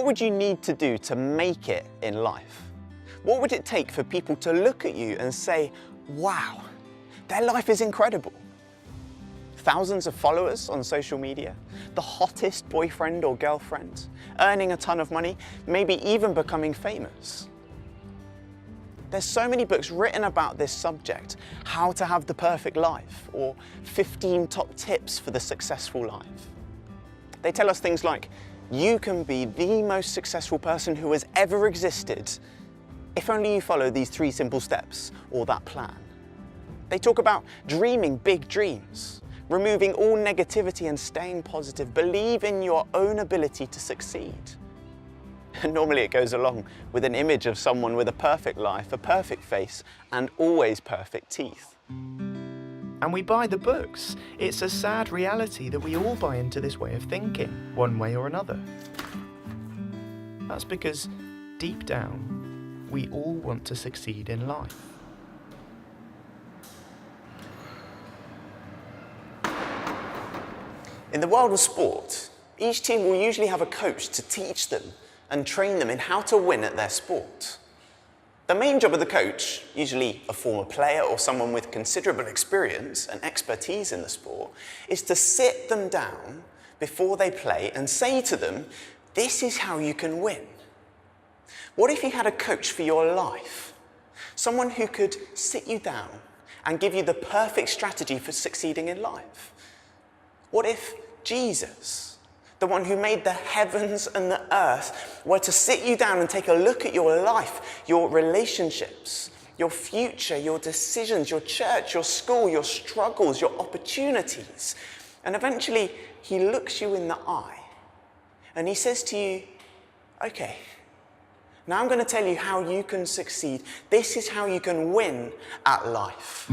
What would you need to do to make it in life? What would it take for people to look at you and say, wow, their life is incredible? Thousands of followers on social media, the hottest boyfriend or girlfriend, earning a ton of money, maybe even becoming famous. There's so many books written about this subject, how to have the perfect life, or 15 top tips for the successful life. They tell us things like, you can be the most successful person who has ever existed if only you follow these 3 simple steps or that plan. They talk about dreaming big dreams, removing all negativity and staying positive, believe in your own ability to succeed. And normally it goes along with an image of someone with a perfect life, a perfect face, and always perfect teeth. And we buy the books. It's a sad reality that we all buy into this way of thinking, one way or another. That's because, deep down, we all want to succeed in life. In the world of sport, each team will usually have a coach to teach them and train them in how to win at their sport. The main job of the coach, usually a former player or someone with considerable experience and expertise in the sport, is to sit them down before they play and say to them, this is how you can win. What if you had a coach for your life? Someone who could sit you down and give you the perfect strategy for succeeding in life? What if Jesus, the one who made the heavens and the earth, were to sit you down and take a look at your life, your relationships, your future, your decisions, your church, your school, your struggles, your opportunities, and eventually he looks you in the eye and he says to you, okay, now I'm going to tell you how you can succeed. This is how you can win at life.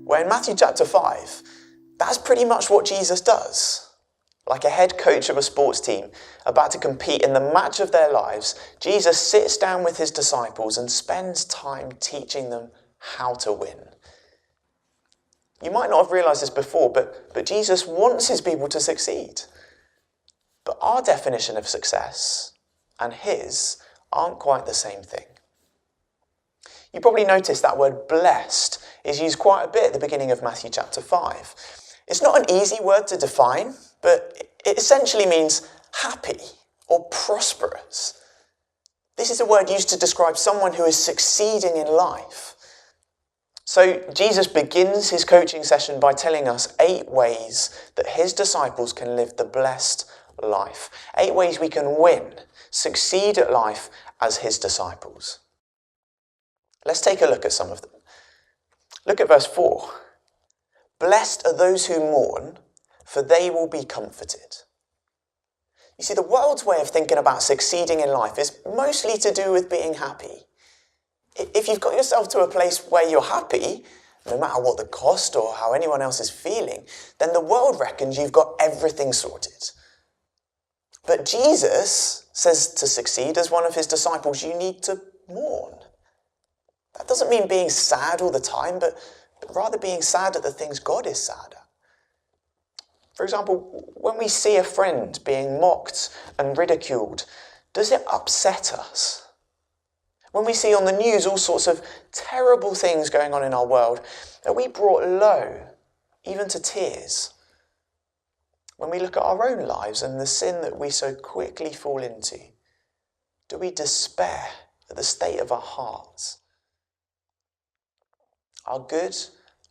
Well, in Matthew chapter 5, that's pretty much what Jesus does. Like a head coach of a sports team about to compete in the match of their lives, Jesus sits down with his disciples and spends time teaching them how to win. You might not have realized this before, but Jesus wants his people to succeed. But our definition of success and his aren't quite the same thing. You probably noticed that word blessed is used quite a bit at the beginning of Matthew chapter 5. It's not an easy word to define, but it essentially means happy or prosperous. This is a word used to describe someone who is succeeding in life. So Jesus begins his coaching session by telling us 8 ways that his disciples can live the blessed life. 8 ways we can win, succeed at life as his disciples. Let's take a look at some of them. Look at verse 4. Blessed are those who mourn, for they will be comforted. You see, the world's way of thinking about succeeding in life is mostly to do with being happy. If you've got yourself to a place where you're happy, no matter what the cost or how anyone else is feeling, then the world reckons you've got everything sorted. But Jesus says to succeed as one of his disciples, you need to mourn. That doesn't mean being sad all the time, but rather being sad at the things God is sad at. For example, when we see a friend being mocked and ridiculed, does it upset us? When we see on the news all sorts of terrible things going on in our world, are we brought low, even to tears? When we look at our own lives and the sin that we so quickly fall into, do we despair at the state of our hearts? Our good,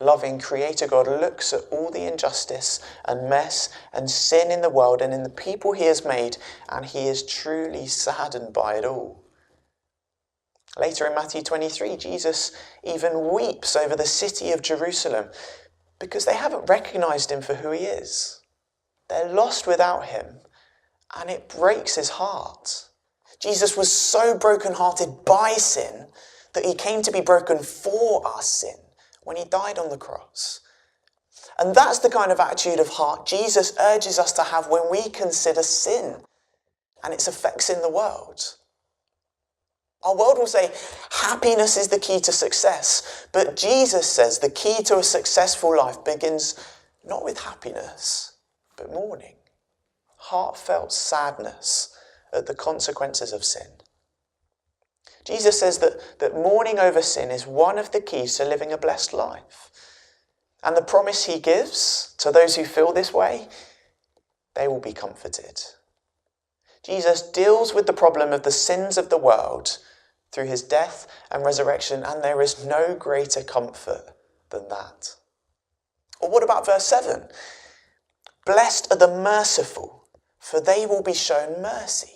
loving Creator God looks at all the injustice and mess and sin in the world and in the people he has made, and he is truly saddened by it all. Later in Matthew 23, Jesus even weeps over the city of Jerusalem because they haven't recognized him for who he is. They're lost without him, and it breaks his heart. Jesus was so brokenhearted by sin that he came to be broken for our sin when he died on the cross. And that's the kind of attitude of heart Jesus urges us to have when we consider sin and its effects in the world. Our world will say happiness is the key to success, but Jesus says the key to a successful life begins not with happiness, but mourning, heartfelt sadness at the consequences of sin. Jesus says that mourning over sin is one of the keys to living a blessed life. And the promise he gives to those who feel this way, they will be comforted. Jesus deals with the problem of the sins of the world through his death and resurrection, and there is no greater comfort than that. Or what about verse 7? Blessed are the merciful, for they will be shown mercy.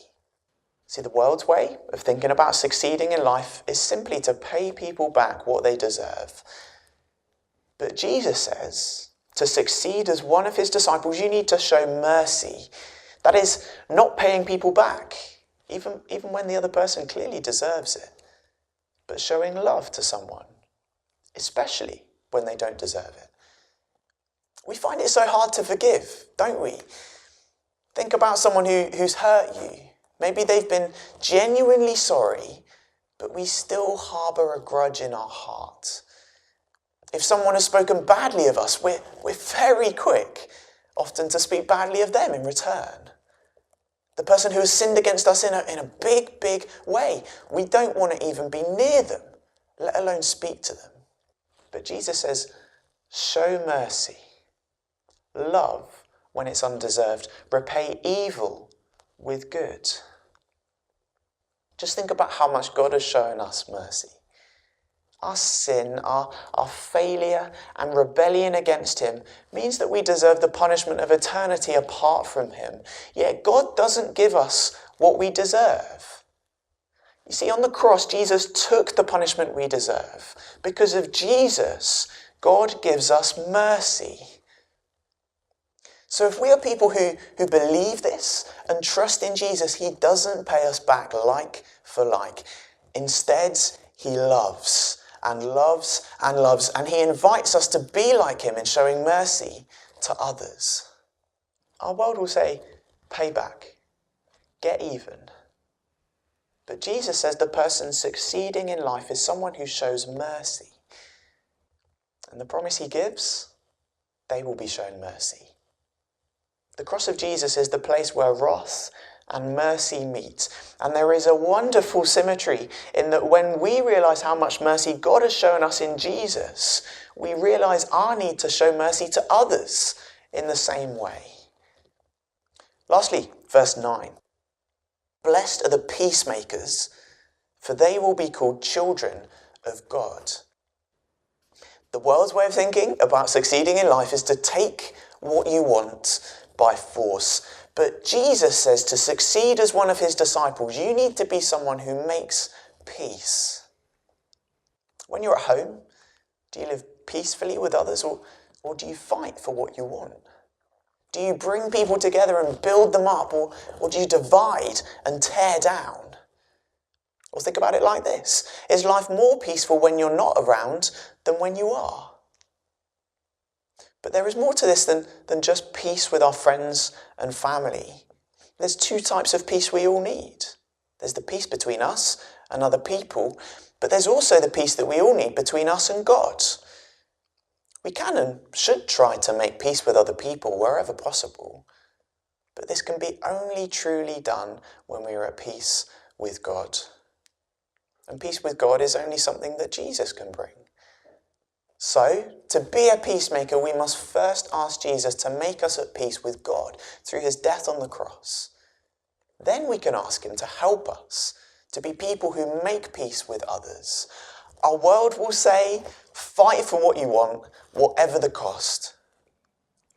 See, the world's way of thinking about succeeding in life is simply to pay people back what they deserve. But Jesus says, to succeed as one of his disciples, you need to show mercy. That is, not paying people back, even when the other person clearly deserves it, but showing love to someone, especially when they don't deserve it. We find it so hard to forgive, don't we? Think about someone who's hurt you. Maybe they've been genuinely sorry, but we still harbour a grudge in our heart. If someone has spoken badly of us, we're very quick, often to speak badly of them in return. The person who has sinned against us in a big, big way, we don't want to even be near them, let alone speak to them. But Jesus says, show mercy, love when it's undeserved, repay evil with good. Just think about how much God has shown us mercy. Our sin, our failure and rebellion against him means that we deserve the punishment of eternity apart from him. Yet God doesn't give us what we deserve. You see, on the cross, Jesus took the punishment we deserve. Because of Jesus, God gives us mercy. So if we are people who believe this and trust in Jesus, he doesn't pay us back like for like. Instead, he loves and loves and loves, and he invites us to be like him in showing mercy to others. Our world will say, pay back, get even. But Jesus says the person succeeding in life is someone who shows mercy. And the promise he gives, they will be shown mercy. The cross of Jesus is the place where wrath and mercy meet. And there is a wonderful symmetry in that when we realise how much mercy God has shown us in Jesus, we realise our need to show mercy to others in the same way. Lastly, verse 9. Blessed are the peacemakers, for they will be called children of God. The world's way of thinking about succeeding in life is to take what you want by force. But Jesus says to succeed as one of his disciples, you need to be someone who makes peace. When you're at home, do you live peacefully with others, or do you fight for what you want? Do you bring people together and build them up, or do you divide and tear down? Or think about it like this. Is life more peaceful when you're not around than when you are? But there is more to this than just peace with our friends and family. There's two types of peace we all need. There's the peace between us and other people, but there's also the peace that we all need between us and God. We can and should try to make peace with other people wherever possible, but this can be only truly done when we are at peace with God. And peace with God is only something that Jesus can bring. So, to be a peacemaker, we must first ask Jesus to make us at peace with God through his death on the cross. Then we can ask him to help us to be people who make peace with others. Our world will say, fight for what you want, whatever the cost.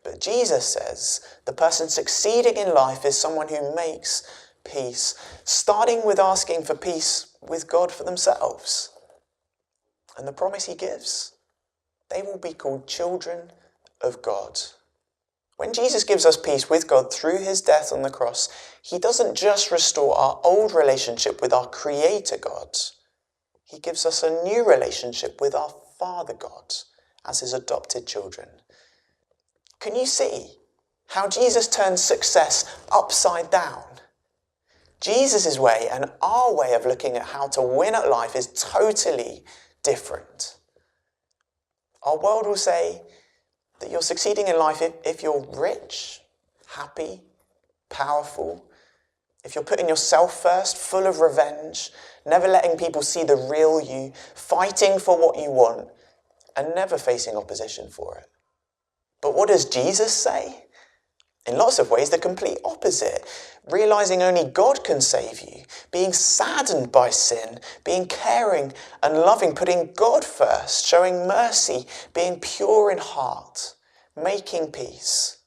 But Jesus says the person succeeding in life is someone who makes peace, starting with asking for peace with God for themselves. And the promise he gives, they will be called children of God. When Jesus gives us peace with God through his death on the cross, he doesn't just restore our old relationship with our Creator God. He gives us a new relationship with our Father God as his adopted children. Can you see how Jesus turns success upside down? Jesus' way and our way of looking at how to win at life is totally different. Our world will say that you're succeeding in life if you're rich, happy, powerful, if you're putting yourself first, full of revenge, never letting people see the real you, fighting for what you want, and never facing opposition for it. But what does Jesus say? In lots of ways, the complete opposite. Realizing only God can save you, being saddened by sin, being caring and loving, putting God first, showing mercy, being pure in heart, making peace,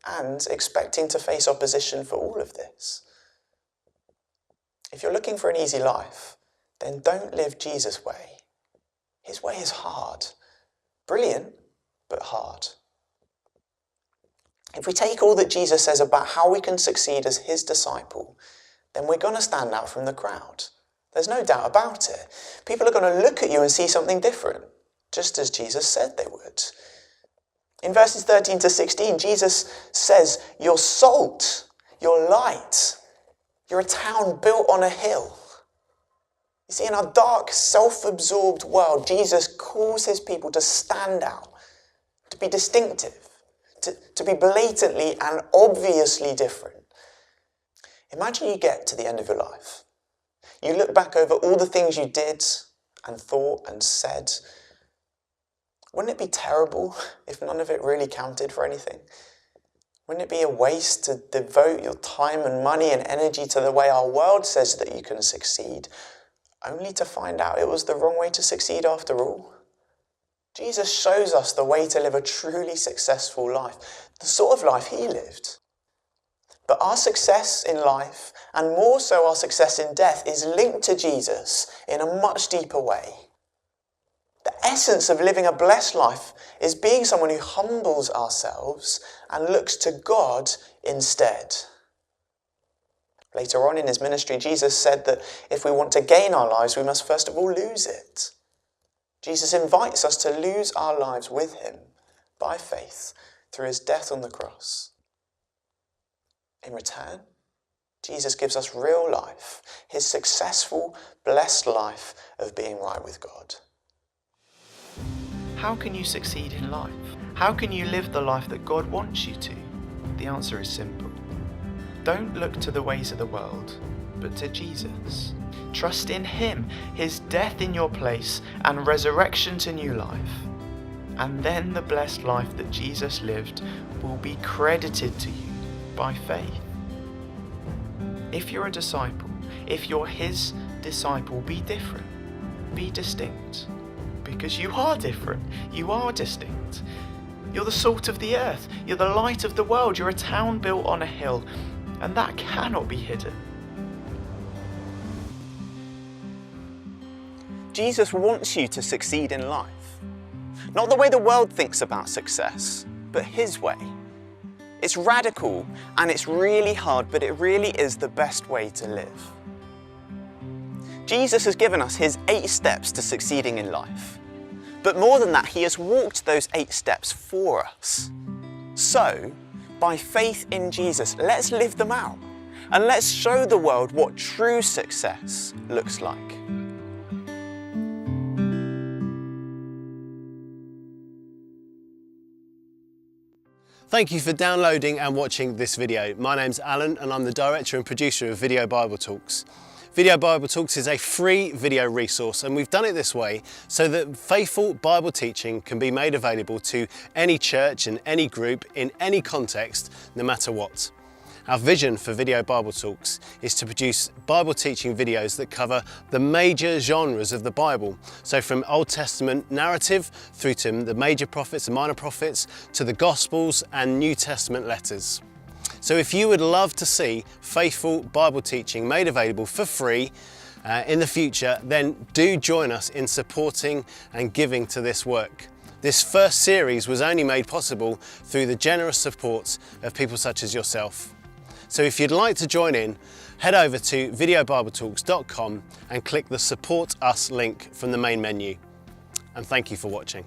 and expecting to face opposition for all of this. If you're looking for an easy life, then don't live Jesus' way. His way is hard. Brilliant, but hard. If we take all that Jesus says about how we can succeed as his disciple, then we're going to stand out from the crowd. There's no doubt about it. People are going to look at you and see something different, just as Jesus said they would. In verses 13 to 16, Jesus says, "You're salt, you're light, you're a town built on a hill." You see, in our dark, self-absorbed world, Jesus calls his people to stand out, to be distinctive, to be blatantly and obviously different. Imagine you get to the end of your life. You look back over all the things you did and thought and said. Wouldn't it be terrible if none of it really counted for anything? Wouldn't it be a waste to devote your time and money and energy to the way our world says that you can succeed, only to find out it was the wrong way to succeed after all? Jesus shows us the way to live a truly successful life, the sort of life he lived. But our success in life, and more so our success in death, is linked to Jesus in a much deeper way. The essence of living a blessed life is being someone who humbles ourselves and looks to God instead. Later on in his ministry, Jesus said that if we want to gain our lives, we must first of all lose it. Jesus invites us to lose our lives with him by faith through his death on the cross. In return, Jesus gives us real life, his successful, blessed life of being right with God. How can you succeed in life? How can you live the life that God wants you to? The answer is simple. Don't look to the ways of the world, but to Jesus. Trust in him, his death in your place and resurrection to new life. And then the blessed life that Jesus lived will be credited to you by faith. If you're a disciple, if you're his disciple, be different, be distinct. Because you are different, you are distinct. You're the salt of the earth, you're the light of the world, you're a town built on a hill, and that cannot be hidden. Jesus wants you to succeed in life. Not the way the world thinks about success, but his way. It's radical and it's really hard, but it really is the best way to live. Jesus has given us his 8 steps to succeeding in life. But more than that, he has walked those 8 steps for us. So, by faith in Jesus, let's live them out. And let's show the world what true success looks like. Thank you for downloading and watching this video. My name's Alan and I'm the director and producer of Video Bible Talks. Video Bible Talks is a free video resource, and we've done it this way so that faithful Bible teaching can be made available to any church and any group in any context, no matter what. Our vision for Video Bible Talks is to produce Bible teaching videos that cover the major genres of the Bible. So from Old Testament narrative through to the major prophets and minor prophets, to the Gospels and New Testament letters. So if you would love to see faithful Bible teaching made available for free in the future, then do join us in supporting and giving to this work. This first series was only made possible through the generous support of people such as yourself. So if you'd like to join in, head over to videobibletalks.com and click the Support Us link from the main menu. And thank you for watching.